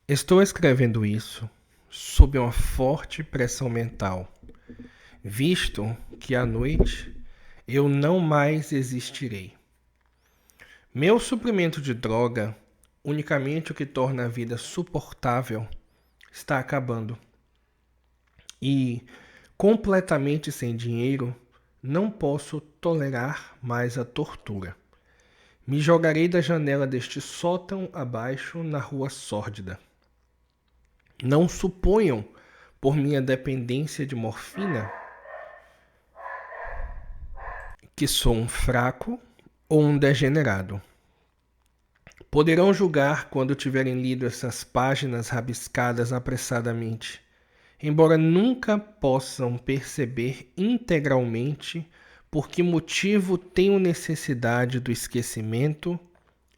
Estou escrevendo isso sob uma forte pressão mental, visto que à noite eu não mais existirei. Meu suprimento de droga, unicamente o que torna a vida suportável, está acabando. E, completamente sem dinheiro, não posso tolerar mais a tortura. Me jogarei da janela deste sótão abaixo na rua sórdida. Não suponham, por minha dependência de morfina, que sou um fraco ou um degenerado. Poderão julgar quando tiverem lido essas páginas rabiscadas apressadamente, embora nunca possam perceber integralmente por que motivo tenho necessidade do esquecimento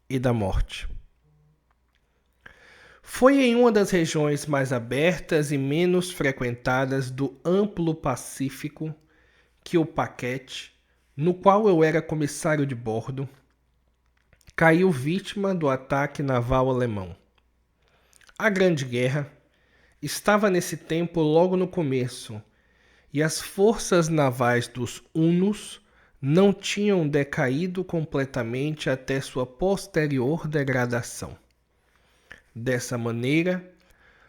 e da morte. Foi em uma das regiões mais abertas e menos frequentadas do amplo Pacífico que o paquete, no qual eu era comissário de bordo, caiu vítima do ataque naval alemão. A Grande Guerra estava nesse tempo logo no começo, e as forças navais dos hunos não tinham decaído completamente até sua posterior degradação. Dessa maneira,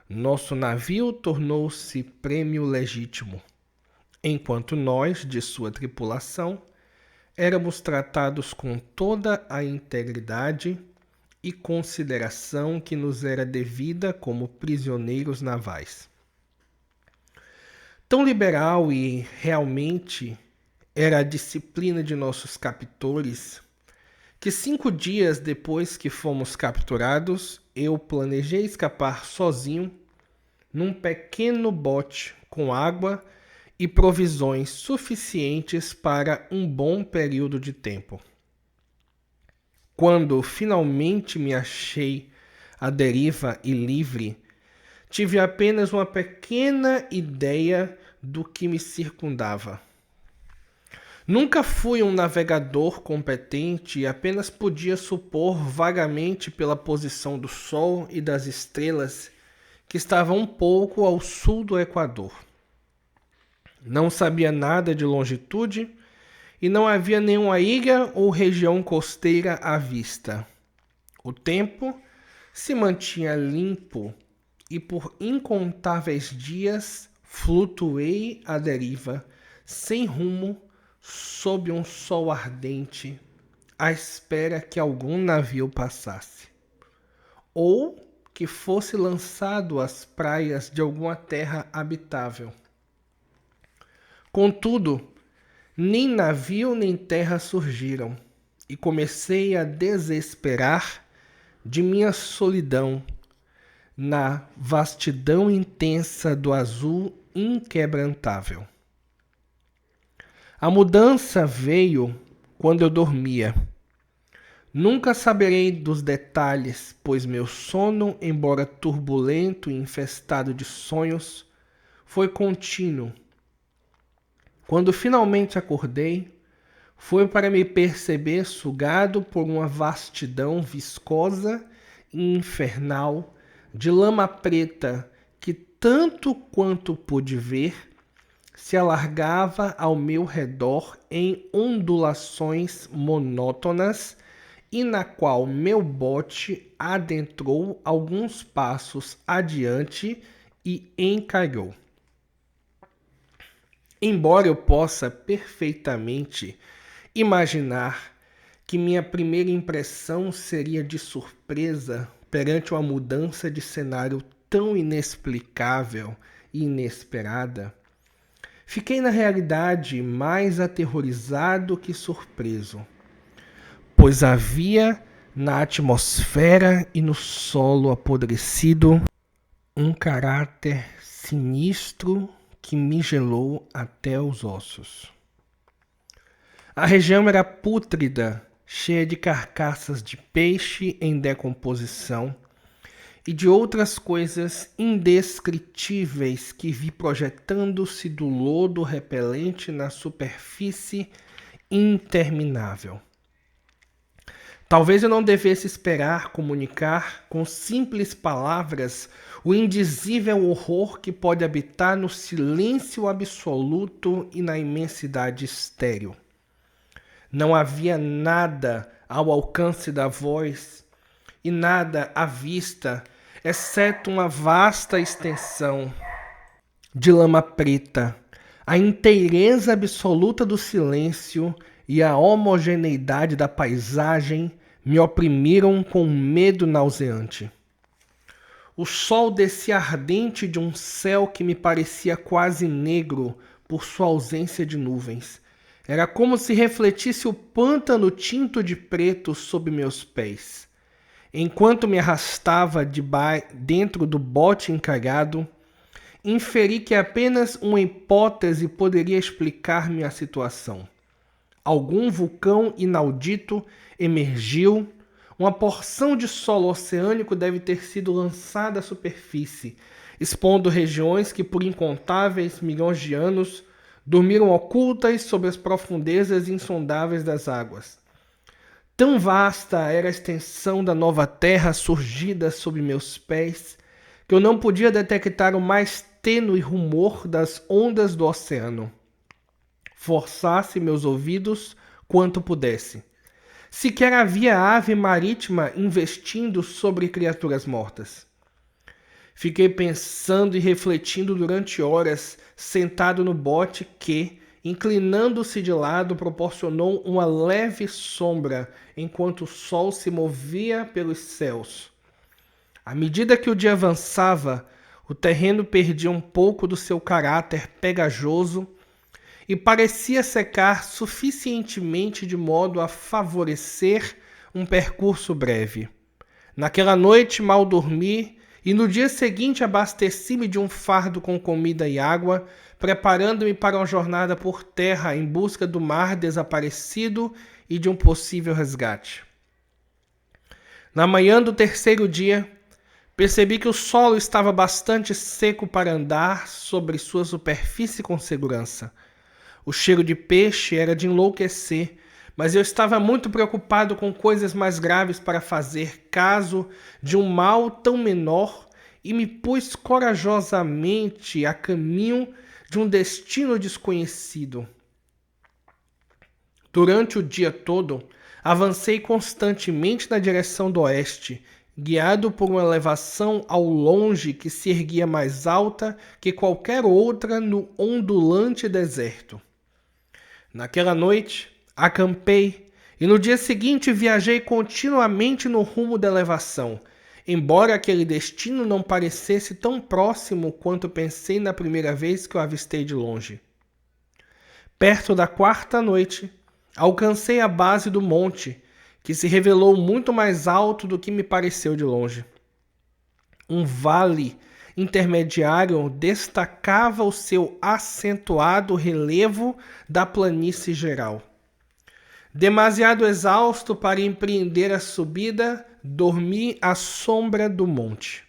nosso navio tornou-se prêmio legítimo, enquanto nós, de sua tripulação, éramos tratados com toda a integridade e consideração que nos era devida como prisioneiros navais. Tão liberal e realmente era a disciplina de nossos captores que 5 dias depois que fomos capturados, eu planejei escapar sozinho num pequeno bote com água e provisões suficientes para um bom período de tempo. Quando finalmente me achei à deriva e livre, tive apenas uma pequena ideia do que me circundava. Nunca fui um navegador competente e apenas podia supor vagamente pela posição do Sol e das estrelas que estava um pouco ao sul do Equador. Não sabia nada de longitude e não havia nenhuma ilha ou região costeira à vista. O tempo se mantinha limpo e por incontáveis dias flutuei à deriva, sem rumo, sob um sol ardente, à espera que algum navio passasse, ou que fosse lançado às praias de alguma terra habitável. Contudo, nem navio nem terra surgiram, e comecei a desesperar de minha solidão na vastidão intensa do azul inquebrantável. A mudança veio quando eu dormia. Nunca saberei dos detalhes, pois meu sono, embora turbulento e infestado de sonhos, foi contínuo. Quando finalmente acordei, foi para me perceber sugado por uma vastidão viscosa e infernal de lama preta que, tanto quanto pude ver, se alargava ao meu redor em ondulações monótonas e na qual meu bote adentrou alguns passos adiante e encalhou. Embora eu possa perfeitamente imaginar que minha primeira impressão seria de surpresa perante uma mudança de cenário tão inexplicável e inesperada, fiquei na realidade mais aterrorizado que surpreso, pois havia na atmosfera e no solo apodrecido um caráter sinistro que me gelou até os ossos. A região era pútrida, cheia de carcaças de peixe em decomposição e de outras coisas indescritíveis que vi projetando-se do lodo repelente na superfície interminável. Talvez eu não devesse esperar comunicar com simples palavras o indizível horror que pode habitar no silêncio absoluto e na imensidade estéril. Não havia nada ao alcance da voz e nada à vista, exceto uma vasta extensão de lama preta, a inteireza absoluta do silêncio e a homogeneidade da paisagem me oprimiram com um medo nauseante. O sol descia ardente de um céu que me parecia quase negro por sua ausência de nuvens. Era como se refletisse o pântano tinto de preto sob meus pés. Enquanto me arrastava dentro do bote encalhado, inferi que apenas uma hipótese poderia explicar minha situação. Algum vulcão inaudito emergiu, uma porção de solo oceânico deve ter sido lançada à superfície, expondo regiões que por incontáveis milhões de anos dormiram ocultas sob as profundezas insondáveis das águas. Tão vasta era a extensão da nova terra surgida sob meus pés, que eu não podia detectar o mais tênue rumor das ondas do oceano. Forçasse meus ouvidos quanto pudesse. Sequer havia ave marítima investindo sobre criaturas mortas. Fiquei pensando e refletindo durante horas, sentado no bote que, inclinando-se de lado, proporcionou uma leve sombra enquanto o sol se movia pelos céus. À medida que o dia avançava, o terreno perdia um pouco do seu caráter pegajoso e parecia secar suficientemente de modo a favorecer um percurso breve. Naquela noite mal dormi e no dia seguinte abasteci-me de um fardo com comida e água, preparando-me para uma jornada por terra em busca do mar desaparecido e de um possível resgate. Na manhã do terceiro dia, percebi que o solo estava bastante seco para andar sobre sua superfície com segurança. O cheiro de peixe era de enlouquecer, mas eu estava muito preocupado com coisas mais graves para fazer caso de um mal tão menor e me pus corajosamente a caminho de um destino desconhecido. Durante o dia todo, avancei constantemente na direção do oeste, guiado por uma elevação ao longe que se erguia mais alta que qualquer outra no ondulante deserto. Naquela noite, acampei e no dia seguinte viajei continuamente no rumo da elevação, embora aquele destino não parecesse tão próximo quanto pensei na primeira vez que o avistei de longe. Perto da quarta noite, alcancei a base do monte, que se revelou muito mais alto do que me pareceu de longe. Um vale intermediário destacava o seu acentuado relevo da planície geral. Demasiado exausto para empreender a subida, dormi à sombra do monte.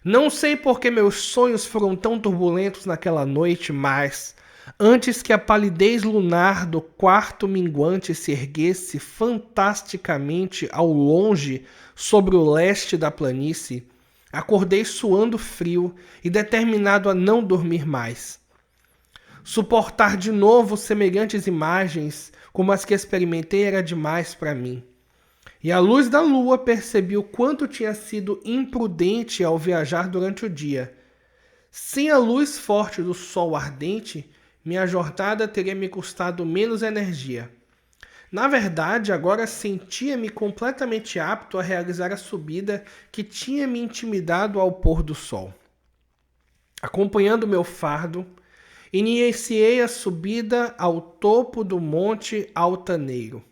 Não sei por que meus sonhos foram tão turbulentos naquela noite, mas, antes que a palidez lunar do quarto minguante se erguesse fantasticamente ao longe sobre o leste da planície, acordei suando frio e determinado a não dormir mais. Suportar de novo semelhantes imagens como as que experimentei era demais para mim. E à luz da lua percebi o quanto tinha sido imprudente ao viajar durante o dia. Sem a luz forte do sol ardente, minha jornada teria me custado menos energia. Na verdade, agora sentia-me completamente apto a realizar a subida que tinha me intimidado ao pôr do sol. Acompanhando meu fardo, iniciei a subida ao topo do Monte Altaneiro.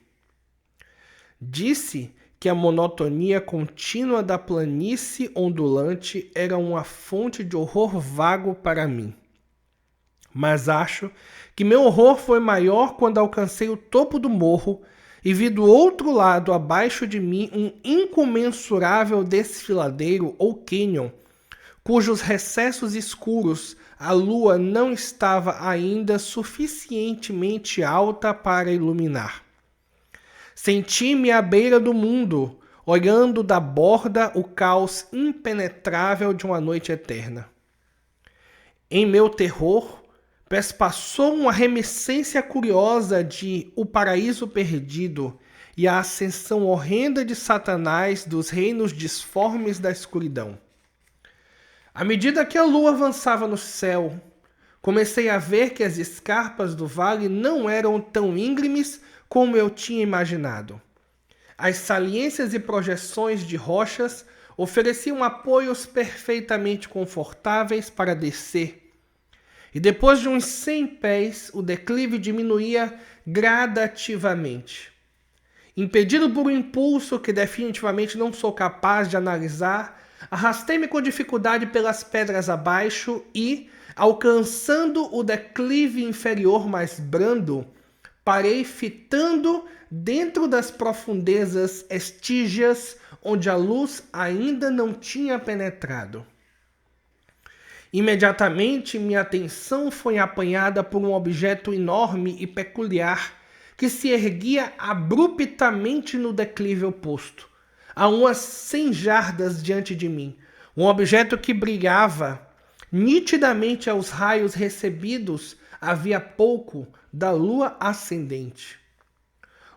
Disse que a monotonia contínua da planície ondulante era uma fonte de horror vago para mim. Mas acho que meu horror foi maior quando alcancei o topo do morro e vi do outro lado, abaixo de mim, um incomensurável desfiladeiro ou cânion, cujos recessos escuros a lua não estava ainda suficientemente alta para iluminar. Senti-me à beira do mundo, olhando da borda o caos impenetrável de uma noite eterna. Em meu terror, perspassou uma reminiscência curiosa de O Paraíso Perdido e a ascensão horrenda de Satanás dos reinos disformes da escuridão. À medida que a lua avançava no céu, comecei a ver que as escarpas do vale não eram tão íngremes como eu tinha imaginado. As saliências e projeções de rochas ofereciam apoios perfeitamente confortáveis para descer. E depois de uns 100 pés, o declive diminuía gradativamente. Impedido por um impulso que definitivamente não sou capaz de analisar, arrastei-me com dificuldade pelas pedras abaixo e, alcançando o declive inferior mais brando, parei fitando dentro das profundezas estígias onde a luz ainda não tinha penetrado. Imediatamente minha atenção foi apanhada por um objeto enorme e peculiar que se erguia abruptamente no declive oposto, a umas 100 jardas diante de mim. Um objeto que brilhava nitidamente aos raios recebidos havia pouco da lua ascendente.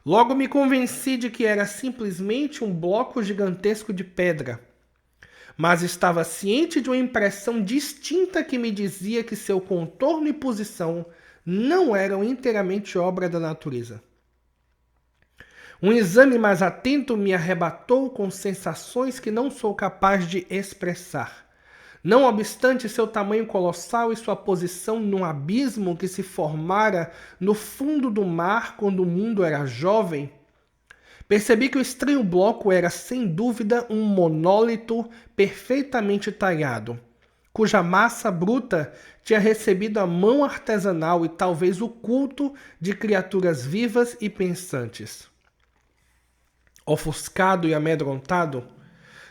Logo me convenci de que era simplesmente um bloco gigantesco de pedra, mas estava ciente de uma impressão distinta que me dizia que seu contorno e posição não eram inteiramente obra da natureza. Um exame mais atento me arrebatou com sensações que não sou capaz de expressar. Não obstante seu tamanho colossal e sua posição num abismo que se formara no fundo do mar quando o mundo era jovem, percebi que o estranho bloco era, sem dúvida, um monólito perfeitamente talhado, cuja massa bruta tinha recebido a mão artesanal e talvez o culto de criaturas vivas e pensantes. Ofuscado e amedrontado,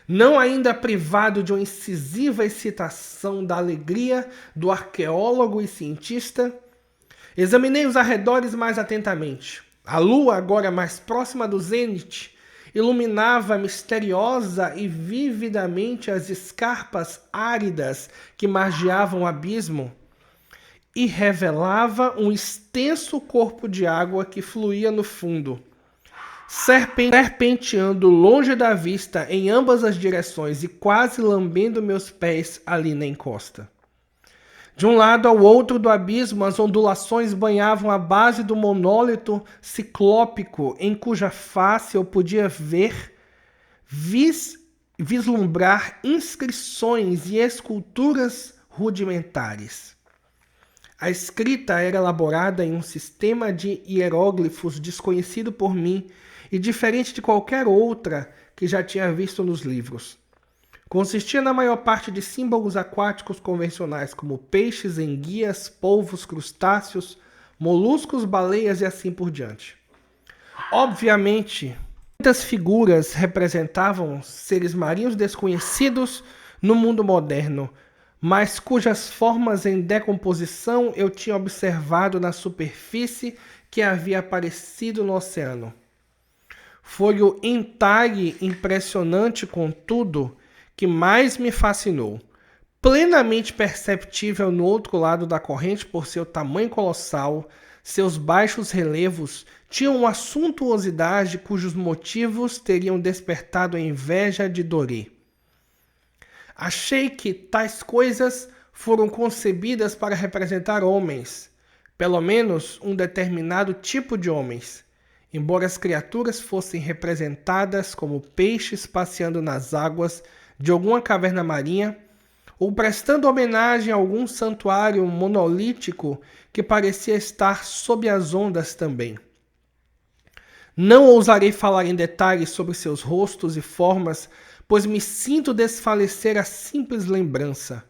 não ainda privado de uma incisiva excitação da alegria do arqueólogo e cientista, examinei os arredores mais atentamente. A lua, agora mais próxima do zênite, iluminava misteriosa e vividamente as escarpas áridas que margeavam o abismo e revelava um extenso corpo de água que fluía no fundo, serpenteando longe da vista em ambas as direções e quase lambendo meus pés ali na encosta. De um lado ao outro do abismo, as ondulações banhavam a base do monólito ciclópico, em cuja face eu podia vislumbrar inscrições e esculturas rudimentares. A escrita era elaborada em um sistema de hieróglifos desconhecido por mim e diferente de qualquer outra que já tinha visto nos livros. Consistia na maior parte de símbolos aquáticos convencionais, como peixes, enguias, polvos, crustáceos, moluscos, baleias e assim por diante. Obviamente, muitas figuras representavam seres marinhos desconhecidos no mundo moderno, mas cujas formas em decomposição eu tinha observado na superfície que havia aparecido no oceano. Foi o entalhe impressionante, contudo, que mais me fascinou. Plenamente perceptível no outro lado da corrente por seu tamanho colossal, seus baixos relevos tinham uma suntuosidade cujos motivos teriam despertado a inveja de Doré. Achei que tais coisas foram concebidas para representar homens, pelo menos um determinado tipo de homens, embora as criaturas fossem representadas como peixes passeando nas águas de alguma caverna marinha, ou prestando homenagem a algum santuário monolítico que parecia estar sob as ondas também. Não ousarei falar em detalhes sobre seus rostos e formas, pois me sinto desfalecer a simples lembrança.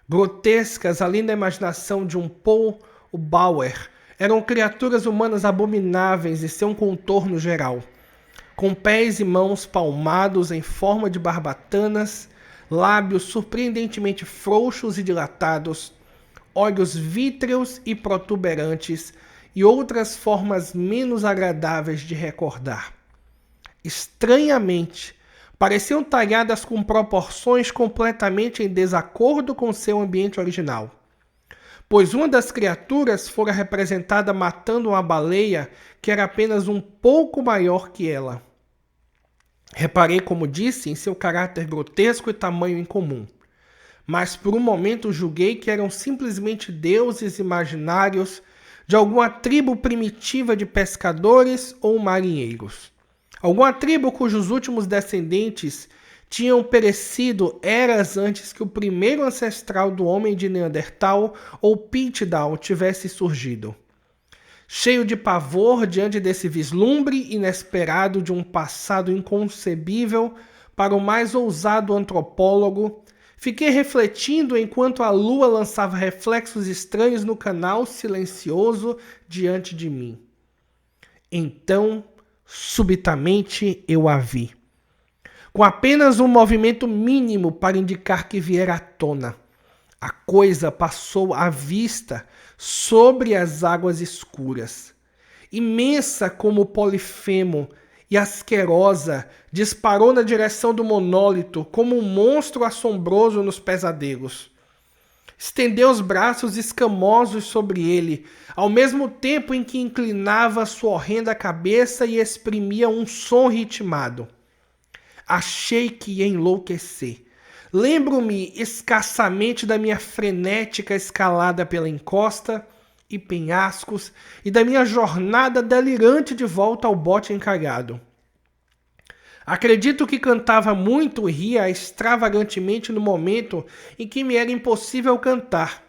Grotescas, além da imaginação de um Paul Bauer, eram criaturas humanas abomináveis em seu contorno geral, com pés e mãos palmados em forma de barbatanas, lábios surpreendentemente frouxos e dilatados, olhos vítreos e protuberantes e outras formas menos agradáveis de recordar. estranhamente, pareciam talhadas com proporções completamente em desacordo com seu ambiente original. Pois uma das criaturas fora representada matando uma baleia que era apenas um pouco maior que ela. Reparei, como disse, em seu caráter grotesco e tamanho incomum. Mas por um momento julguei que eram simplesmente deuses imaginários de alguma tribo primitiva de pescadores ou marinheiros. Alguma tribo cujos últimos descendentes tinham perecido eras antes que o primeiro ancestral do homem de Neandertal ou Piltdown tivesse surgido. Cheio de pavor diante desse vislumbre inesperado de um passado inconcebível para o mais ousado antropólogo, fiquei refletindo enquanto a lua lançava reflexos estranhos no canal silencioso diante de mim. Então, subitamente, eu a vi. Com apenas um movimento mínimo para indicar que viera à tona, a coisa passou à vista sobre as águas escuras. Imensa como o Polifemo e asquerosa, disparou na direção do monólito como um monstro assombroso nos pesadelos. Estendeu os braços escamosos sobre ele, ao mesmo tempo em que inclinava sua horrenda cabeça e exprimia um som ritmado. Achei que ia enlouquecer. Lembro-me escassamente da minha frenética escalada pela encosta e penhascos e da minha jornada delirante de volta ao bote encalhado. Acredito que cantava muito e ria extravagantemente no momento em que me era impossível cantar.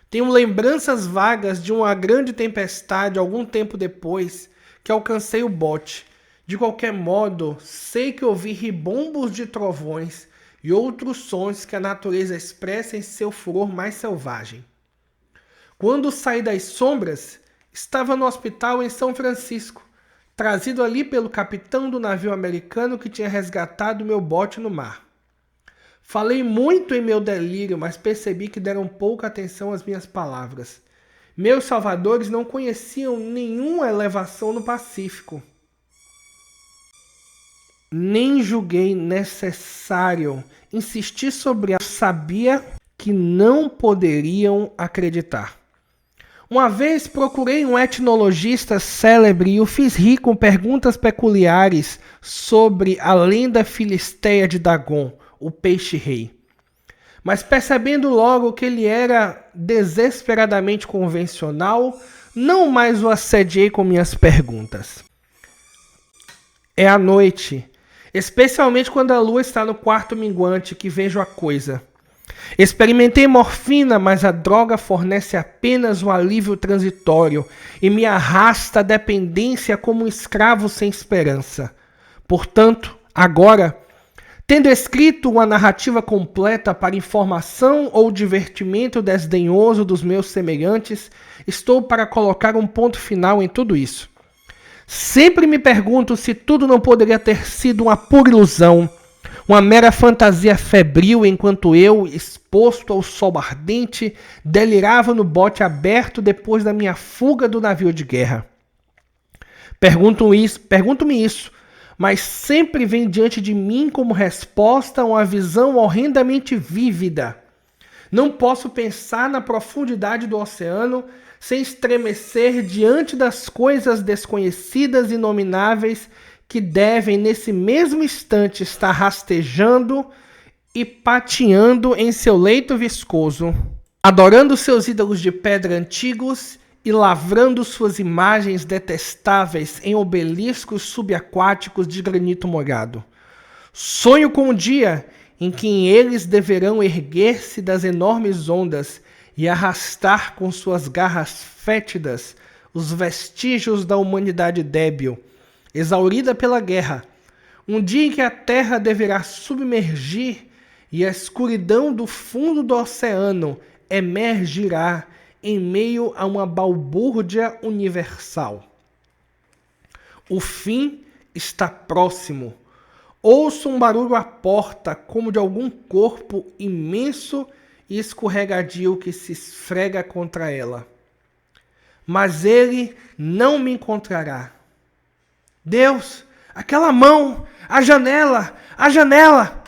Tenho lembranças vagas de uma grande tempestade algum tempo depois que alcancei o bote. De qualquer modo, sei que ouvi ribombos de trovões e outros sons que a natureza expressa em seu furor mais selvagem. Quando saí das sombras, estava no hospital em São Francisco, trazido ali pelo capitão do navio americano que tinha resgatado meu bote no mar. Falei muito em meu delírio, mas percebi que deram pouca atenção às minhas palavras. Meus salvadores não conheciam nenhuma elevação no Pacífico. Nem julguei necessário insistir sobre ela. Sabia que não poderiam acreditar. Uma vez procurei um etnologista célebre e o fiz rir com perguntas peculiares sobre a lenda filisteia de Dagon, o peixe-rei. Mas percebendo logo que ele era desesperadamente convencional, não mais o assediei com minhas perguntas. É a noite, especialmente quando a lua está no quarto minguante, que vejo a coisa. Experimentei morfina, mas a droga fornece apenas um alívio transitório e me arrasta à dependência como um escravo sem esperança. Portanto, agora, tendo escrito uma narrativa completa para informação ou divertimento desdenhoso dos meus semelhantes, estou para colocar um ponto final em tudo isso. Sempre me pergunto se tudo não poderia ter sido uma pura ilusão, uma mera fantasia febril, enquanto eu, exposto ao sol ardente, delirava no bote aberto depois da minha fuga do navio de guerra. Pergunto-me isso, mas sempre vem diante de mim como resposta uma visão horrendamente vívida. Não posso pensar na profundidade do oceano sem estremecer diante das coisas desconhecidas e inomináveis que devem, nesse mesmo instante, estar rastejando e patinando em seu leito viscoso, adorando seus ídolos de pedra antigos e lavrando suas imagens detestáveis em obeliscos subaquáticos de granito molhado. Sonho com o dia em que eles deverão erguer-se das enormes ondas e arrastar com suas garras fétidas os vestígios da humanidade débil, exaurida pela guerra, um dia em que a terra deverá submergir e a escuridão do fundo do oceano emergirá em meio a uma balbúrdia universal. O fim está próximo. Ouço um barulho à porta, como de algum corpo imenso e escorregadio que se esfrega contra ela. Mas ele não me encontrará. Deus, Aquela mão, a janela, a janela!